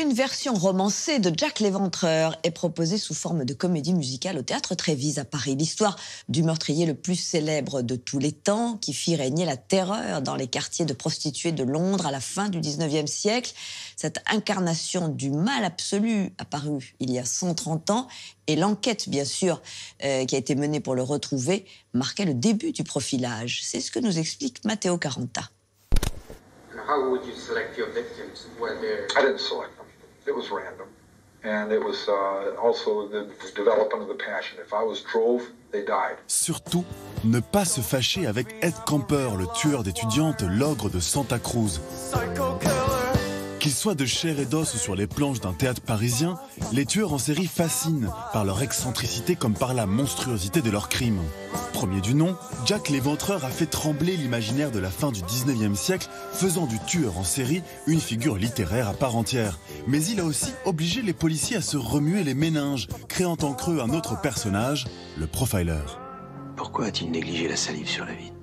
une version romancée de Jack l'Éventreur est proposée sous forme de comédie musicale au Théâtre Trévise à Paris. L'histoire du meurtrier le plus célèbre de tous les temps qui fit régner la terreur dans les quartiers de prostituées de Londres à la fin du 19e siècle. Cette incarnation du mal absolu apparue il y a 130 ans et l'enquête, bien sûr, qui a été menée pour le retrouver, marquait le début du profilage. C'est ce que nous explique Matteo Caranta. How would you select your victims? I didn't select them. It was random. And it was also the development of the passion. If I was drove, they died. Surtout, ne pas se fâcher avec Ed Camper, le tueur d'étudiantes, l'ogre de Santa Cruz. Qu'ils soient de chair et d'os sur les planches d'un théâtre parisien, les tueurs en série fascinent par leur excentricité comme par la monstruosité de leurs crimes. Premier du nom, Jack l'Éventreur a fait trembler l'imaginaire de la fin du 19e siècle, faisant du tueur en série une figure littéraire à part entière. Mais il a aussi obligé les policiers à se remuer les méninges, créant en creux un autre personnage, le profiler. Pourquoi a-t-il négligé la salive sur la vitre ?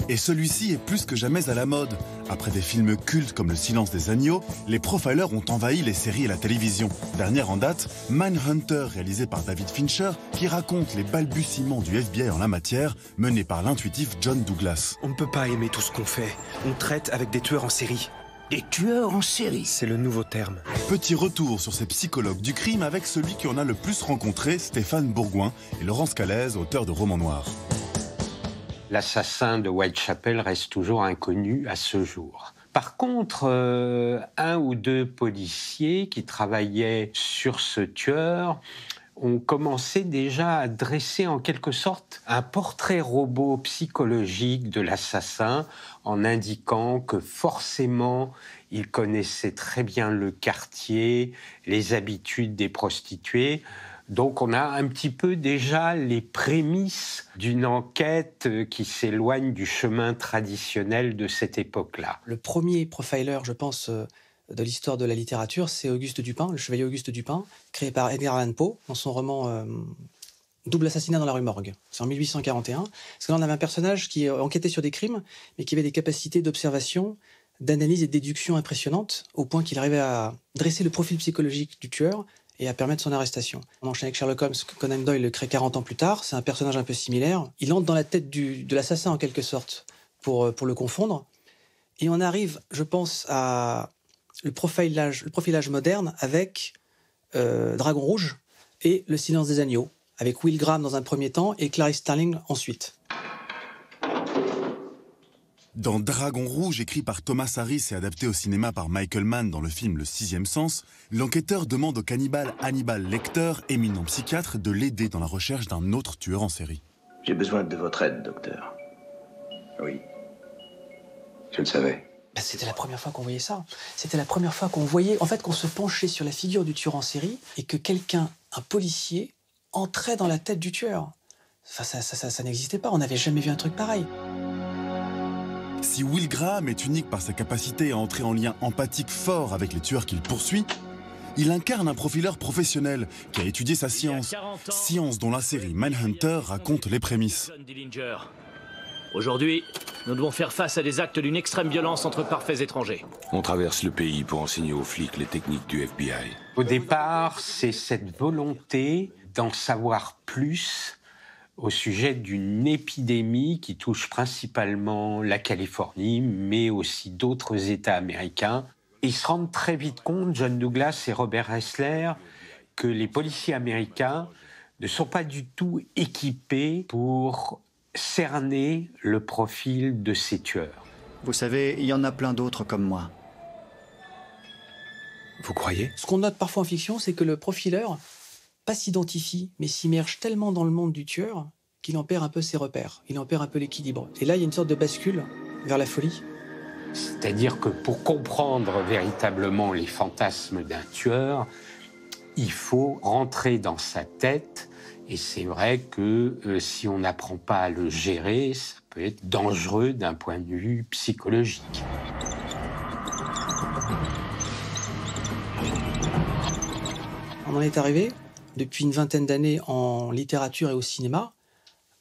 Et celui-ci est plus que jamais à la mode. Après des films cultes comme Le Silence des agneaux, les profilers ont envahi les séries et la télévision. Dernière en date, Mindhunter, réalisé par David Fincher, qui raconte les balbutiements du FBI en la matière, mené par l'intuitif John Douglas. On ne peut pas aimer tout ce qu'on fait. On traite avec des tueurs en série. Des tueurs en série ? C'est le nouveau terme. Petit retour sur ces psychologues du crime avec celui qui en a le plus rencontré, Stéphane Bourgoin, et Laurence Calaise, auteur de romans noirs. L'assassin de Whitechapel reste toujours inconnu à ce jour. Par contre, un ou deux policiers qui travaillaient sur ce tueur ont commencé déjà à dresser en quelque sorte un portrait robot psychologique de l'assassin en indiquant que forcément il connaissait très bien le quartier, les habitudes des prostituées. Donc on a un petit peu déjà les prémices d'une enquête qui s'éloigne du chemin traditionnel de cette époque-là. Le premier profiler, je pense, de l'histoire de la littérature, c'est Auguste Dupin, le chevalier Auguste Dupin, créé par Edgar Allan Poe dans son roman Double assassinat dans la rue Morgue. C'est en 1841. Parce que là, on avait un personnage qui enquêtait sur des crimes, mais qui avait des capacités d'observation, d'analyse et de déduction impressionnantes, au point qu'il arrivait à dresser le profil psychologique du tueur et à permettre son arrestation. On enchaîne avec Sherlock Holmes, que Conan Doyle le crée 40 ans plus tard. C'est un personnage un peu similaire. Il entre dans la tête de l'assassin, en quelque sorte, pour le confondre. Et on arrive, je pense, à le profilage moderne avec Dragon Rouge et Le Silence des agneaux, avec Will Graham dans un premier temps et Clarice Starling ensuite. Dans Dragon Rouge, écrit par Thomas Harris et adapté au cinéma par Michael Mann dans le film Le Sixième Sens, l'enquêteur demande au cannibale Hannibal Lecter, éminent psychiatre, de l'aider dans la recherche d'un autre tueur en série. J'ai besoin de votre aide, docteur. Oui. Je le savais. C'était la première fois qu'on voyait ça. C'était la première fois qu'on voyait, en fait, qu'on se penchait sur la figure du tueur en série et que quelqu'un, un policier, entrait dans la tête du tueur. Enfin, ça n'existait pas. On n'avait jamais vu un truc pareil. Si Will Graham est unique par sa capacité à entrer en lien empathique fort avec les tueurs qu'il poursuit, il incarne un profileur professionnel qui a étudié sa science, science dont la série Mindhunter raconte les prémices. Aujourd'hui, nous devons faire face à des actes d'une extrême violence entre parfaits étrangers. On traverse le pays pour enseigner aux flics les techniques du FBI. Au départ, c'est cette volonté d'en savoir plus au sujet d'une épidémie qui touche principalement la Californie, mais aussi d'autres États américains. Ils se rendent très vite compte, John Douglas et Robert Ressler, que les policiers américains ne sont pas du tout équipés pour cerner le profil de ces tueurs. Vous savez, il y en a plein d'autres comme moi. Vous croyez ? Ce qu'on note parfois en fiction, c'est que le profiler pas s'identifie, mais s'immerge tellement dans le monde du tueur qu'il en perd un peu ses repères, il en perd un peu l'équilibre. Et là, il y a une sorte de bascule vers la folie. C'est-à-dire que pour comprendre véritablement les fantasmes d'un tueur, il faut rentrer dans sa tête. Et c'est vrai que si on n'apprend pas à le gérer, ça peut être dangereux d'un point de vue psychologique. On en est arrivé, depuis une vingtaine d'années en littérature et au cinéma,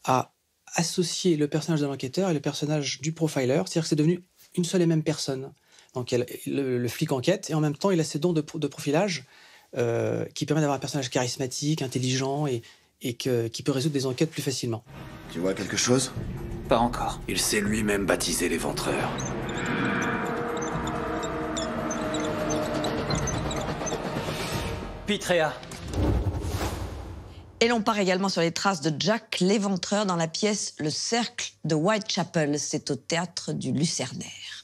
à associer le personnage de l'enquêteur et le personnage du profiler. C'est-à-dire que c'est devenu une seule et même personne. Donc le flic enquête et en même temps il a ses dons de profilage qui permet d'avoir un personnage charismatique, intelligent et qui peut résoudre des enquêtes plus facilement. Tu vois quelque chose? Pas encore. Il s'est lui-même baptisé l'éventreur. Pitrea. Et l'on part également sur les traces de Jack l'Éventreur dans la pièce Le Cercle de Whitechapel. C'est au théâtre du Lucernaire.